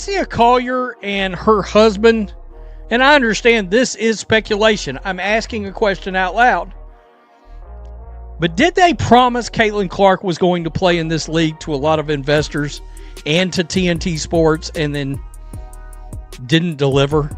Napheesa Collier and her husband, and I understand this is speculation. I'm asking a question out loud. But did they promise Caitlin Clark was going to play in this league to a lot of investors and to TNT Sports and then didn't deliver?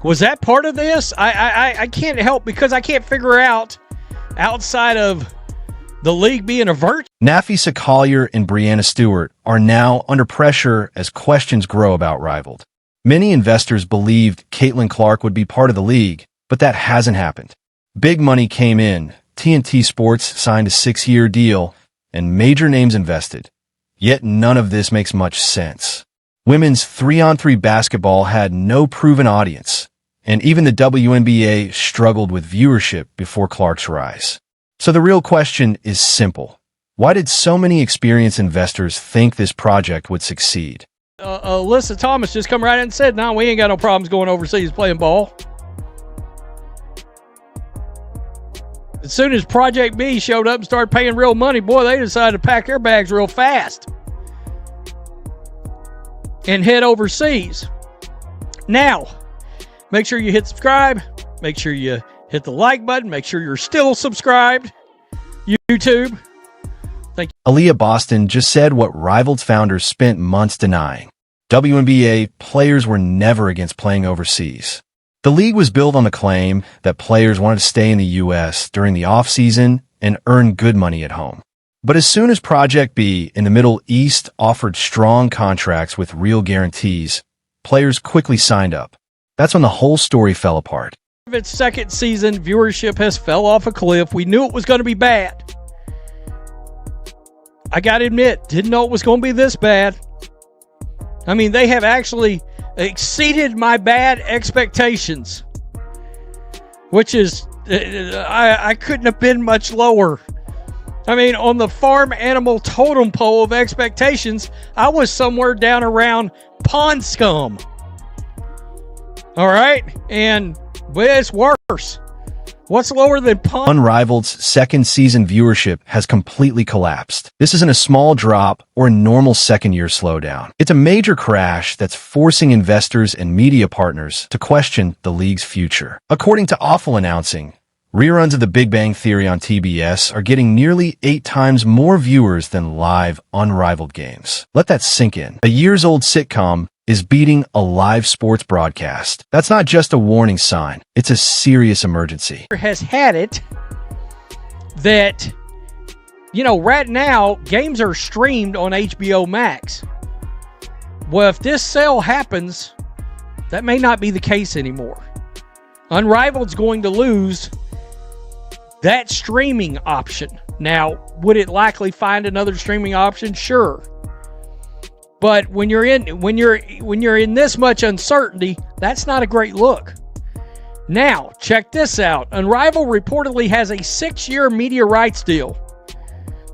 Was that part of this? I can't help because I can't figure out outside of the league being a virtue. Napheesa Collier and Breanna Stewart are now under pressure as questions grow about Rivaled. Many investors believed Caitlin Clark would be part of the league, but that hasn't happened. Big money came in, TNT Sports signed a 6-year deal, and major names invested. Yet none of this makes much sense. Women's 3-on-3 basketball had no proven audience, and even the WNBA struggled with viewership before Clark's rise. So the real question is simple. Why did so many experienced investors think this project would succeed? Alyssa Thomas just come right in and said, no, we ain't got no problems going overseas playing ball. As soon as Project B showed up and started paying real money, boy, they decided to pack their bags real fast and head overseas. Now, make sure you hit subscribe. Make sure you hit the like button. Make sure you're still subscribed. YouTube. Thank you. Aaliyah Boston just said what Rivaled founders spent months denying. WNBA players were never against playing overseas. The league was built on the claim that players wanted to stay in the U.S. during the off-season and earn good money at home. But as soon as Project B in the Middle East offered strong contracts with real guarantees, players quickly signed up. That's when the whole story fell apart. Its second season, viewership has fell off a cliff. We knew it was going to be bad. I got to admit, didn't know it was going to be this bad. I mean, they have actually exceeded my bad expectations, which is, I couldn't have been much lower. I mean, on the farm animal totem pole of expectations, I was somewhere down around pond scum. All right? But it's worse. What's lower than pond? Unrivaled's second season viewership has completely collapsed. This isn't a small drop or a normal second-year slowdown. It's a major crash that's forcing investors and media partners to question the league's future. According to Awful Announcing, reruns of The Big Bang Theory on TBS are getting nearly 8 times more viewers than live Unrivaled games. Let that sink in. A years-old sitcom is beating a live sports broadcast. That's not just a warning sign. It's a serious emergency. Has had it that, right now, games are streamed on HBO Max. Well, if this sale happens, that may not be the case anymore. Unrivaled's going to lose that streaming option. Now, would it likely find another streaming option? Sure. But when you're in this much uncertainty, that's not a great look. Now, check this out. Unrivaled reportedly has a 6-year media rights deal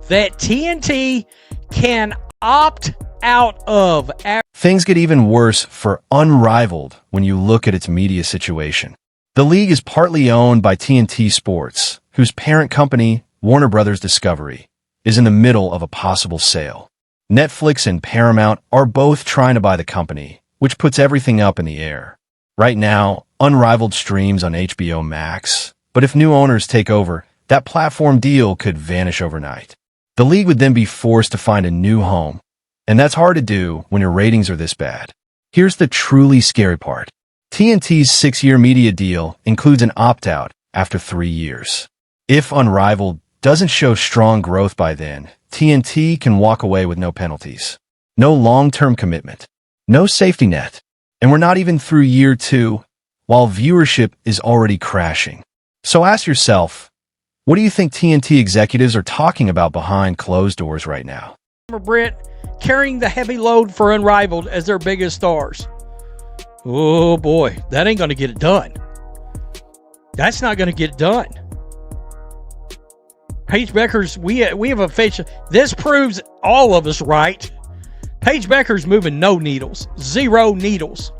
that TNT can opt out of. Things get even worse for Unrivaled when you look at its media situation. The league is partly owned by TNT Sports, whose parent company, Warner Brothers Discovery, is in the middle of a possible sale. Netflix and Paramount are both trying to buy the company, which puts everything up in the air. Right now, Unrivaled streams on HBO Max, but if new owners take over, that platform deal could vanish overnight. The league would then be forced to find a new home, and that's hard to do when your ratings are this bad. Here's the truly scary part. TNT's 6-year media deal includes an opt-out after 3 years. If Unrivaled doesn't show strong growth by then, TNT can walk away with no penalties. No long-term commitment. No safety net. And we're not even through year 2, while viewership is already crashing. So ask yourself, what do you think TNT executives are talking about behind closed doors right now? Brent carrying the heavy load for Unrivaled as their biggest stars. Oh boy, that ain't going to get it done. That's not going to get it done. Paige Becker's, we have a face. This proves all of us right. Paige Becker's moving no needles. 0 needles.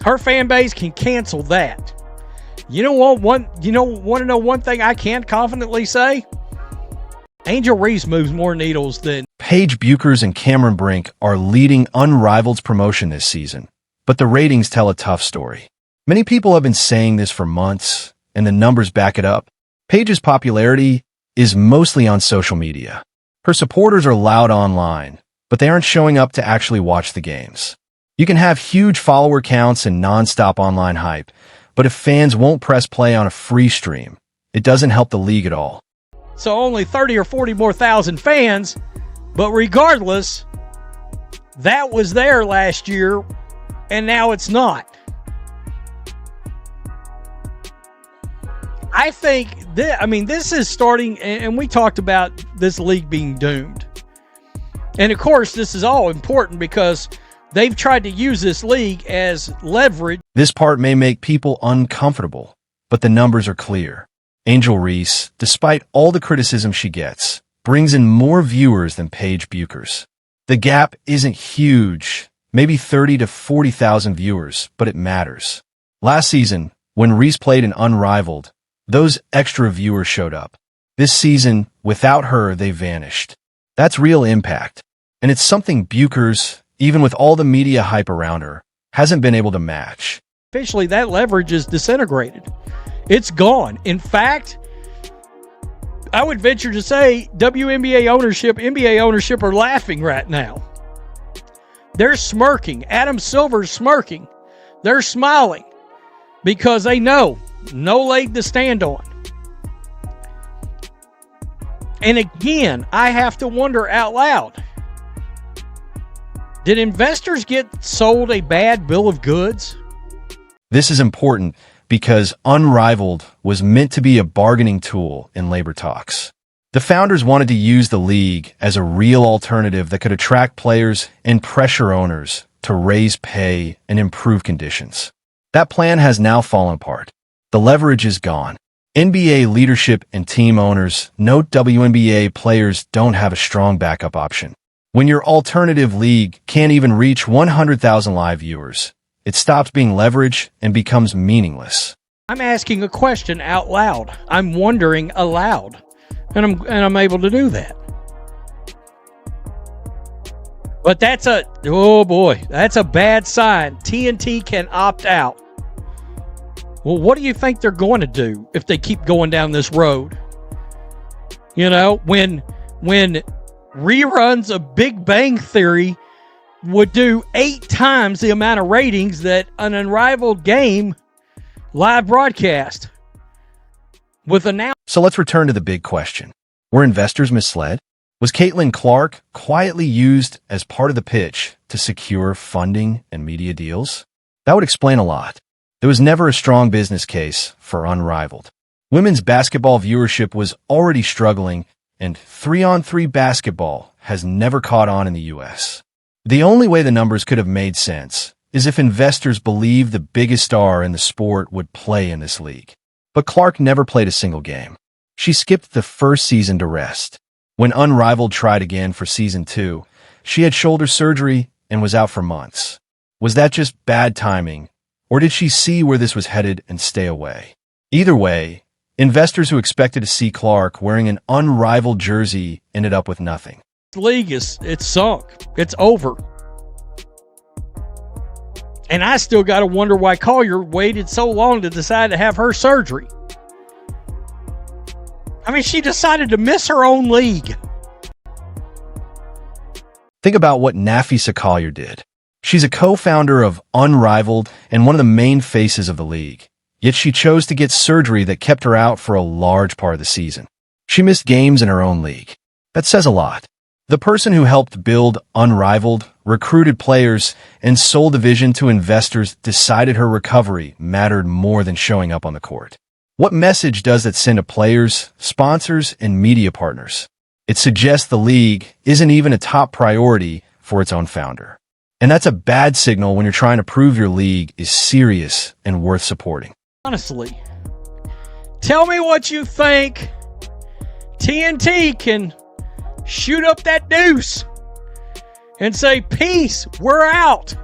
Her fan base can cancel that. Want to know one thing I can't confidently say? Angel Reese moves more needles than Paige Buchers and Cameron Brink are leading Unrivaled's promotion this season, but the ratings tell a tough story. Many people have been saying this for months, and the numbers back it up. Paige's popularity is mostly on social media. Her supporters are loud online, but they aren't showing up to actually watch the games. You can have huge follower counts and non-stop online hype, but if fans won't press play on a free stream, it doesn't help the league at all. So only 30 or 40 more thousand fans, but regardless, that was there last year, and now it's not. I think this is starting, and we talked about this league being doomed. And of course, this is all important because they've tried to use this league as leverage. This part may make people uncomfortable, but the numbers are clear. Angel Reese, despite all the criticism she gets, brings in more viewers than Paige Buchers. The gap isn't huge, maybe 30 to 40,000 viewers, but it matters. Last season, when Reese played in Unrivaled, those extra viewers showed up. This season, without her, they vanished. That's real impact. And it's something Buchers, even with all the media hype around her, hasn't been able to match. Officially, that leverage is disintegrated. It's gone. In fact, I would venture to say WNBA ownership, NBA ownership are laughing right now. They're smirking. Adam Silver's smirking. They're smiling because they know no leg to stand on. And again, I have to wonder out loud, did investors get sold a bad bill of goods? This is important because Unrivaled was meant to be a bargaining tool in labor talks. The founders wanted to use the league as a real alternative that could attract players and pressure owners to raise pay and improve conditions. That plan has now fallen apart. The leverage is gone. NBA leadership and team owners know WNBA players don't have a strong backup option. When your alternative league can't even reach 100,000 live viewers, it stops being leverage and becomes meaningless. I'm asking a question out loud. I'm wondering aloud, and I'm able to do that. But that's a bad sign. TNT can opt out. Well, what do you think they're going to do if they keep going down this road? You know, when reruns of Big Bang Theory would do 8 times the amount of ratings that an Unrivaled game live broadcast with a now. So let's return to the big question. Were investors misled? Was Caitlin Clark quietly used as part of the pitch to secure funding and media deals? That would explain a lot. There was never a strong business case for Unrivaled. Women's basketball viewership was already struggling, and 3-on-3 basketball has never caught on in the U.S. The only way the numbers could have made sense is if investors believed the biggest star in the sport would play in this league. But Clark never played a single game. She skipped the first season to rest. When Unrivaled tried again for season 2, she had shoulder surgery and was out for months. Was that just bad timing, or did she see where this was headed and stay away? Either way, investors who expected to see Clark wearing an Unrivaled jersey ended up with nothing. The league it's sunk. It's over. And I still got to wonder why Collier waited so long to decide to have her surgery. I mean, she decided to miss her own league. Think about what Napheesa Collier did. She's a co-founder of Unrivaled and one of the main faces of the league. Yet she chose to get surgery that kept her out for a large part of the season. She missed games in her own league. That says a lot. The person who helped build Unrivaled, recruited players, and sold the vision to investors decided her recovery mattered more than showing up on the court. What message does that send to players, sponsors, and media partners? It suggests the league isn't even a top priority for its own founder. And that's a bad signal when you're trying to prove your league is serious and worth supporting. Honestly, tell me what you think. TNT can shoot up that deuce and say, peace, we're out.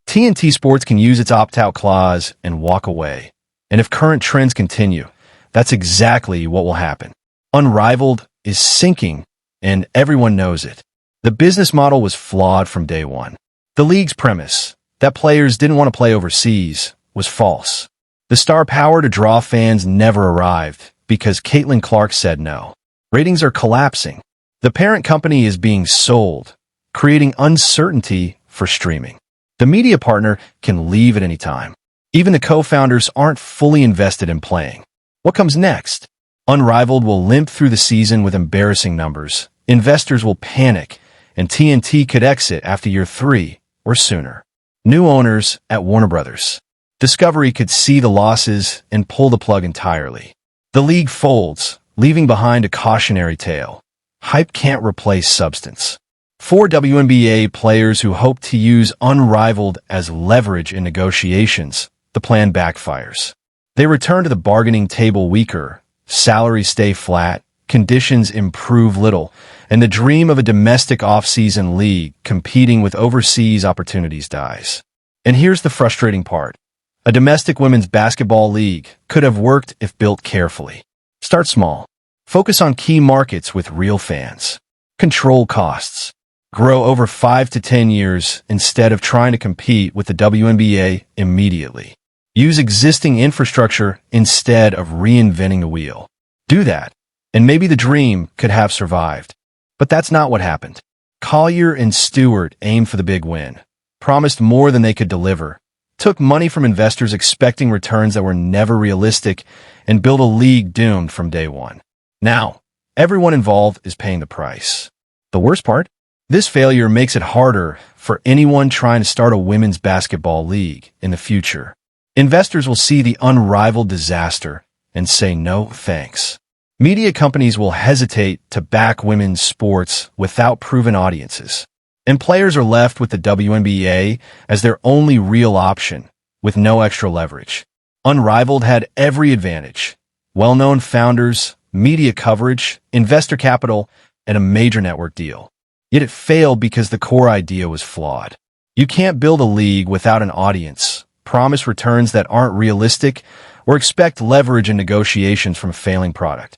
TNT Sports can use its opt-out clause and walk away. And if current trends continue, that's exactly what will happen. Unrivaled is sinking, and everyone knows it. The business model was flawed from day one. The league's premise, that players didn't want to play overseas, was false. The star power to draw fans never arrived because Caitlin Clark said no. Ratings are collapsing. The parent company is being sold, creating uncertainty for streaming. The media partner can leave at any time. Even the co-founders aren't fully invested in playing. What comes next? Unrivaled will limp through the season with embarrassing numbers. Investors will panic, and TNT could exit after year 3 or sooner. New owners at Warner Brothers. Discovery could see the losses and pull the plug entirely. The league folds, leaving behind a cautionary tale. Hype can't replace substance. For WNBA players who hope to use Unrivaled as leverage in negotiations, the plan backfires. They return to the bargaining table weaker, salaries stay flat, conditions improve little, and the dream of a domestic off-season league competing with overseas opportunities dies. And here's the frustrating part. A domestic women's basketball league could have worked if built carefully. Start small. Focus on key markets with real fans. Control costs. Grow over 5 to 10 years instead of trying to compete with the WNBA immediately. Use existing infrastructure instead of reinventing the wheel. Do that, and maybe the dream could have survived. But that's not what happened. Collier and Stewart aimed for the big win, promised more than they could deliver, took money from investors expecting returns that were never realistic, and built a league doomed from day one. Now, everyone involved is paying the price. The worst part? This failure makes it harder for anyone trying to start a women's basketball league in the future. Investors will see the Unrivaled disaster and say no thanks. Media companies will hesitate to back women's sports without proven audiences. And players are left with the WNBA as their only real option, with no extra leverage. Unrivaled had every advantage. Well-known founders, media coverage, investor capital, and a major network deal. Yet it failed because the core idea was flawed. You can't build a league without an audience, promise returns that aren't realistic, or expect leverage in negotiations from a failing product.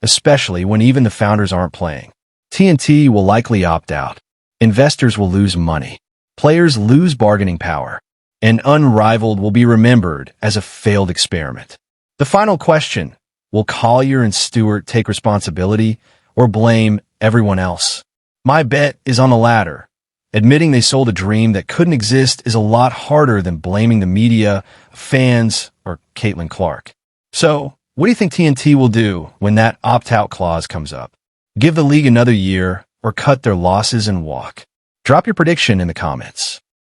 Especially when even the founders aren't playing. TNT will likely opt out. Investors will lose money. Players lose bargaining power. And Unrivaled will be remembered as a failed experiment. The final question, will Collier and Stewart take responsibility or blame everyone else? My bet is on the latter. Admitting they sold a dream that couldn't exist is a lot harder than blaming the media, fans, or Caitlin Clark. So, what do you think TNT will do when that opt-out clause comes up? Give the league another year or cut their losses and walk? Drop your prediction in the comments.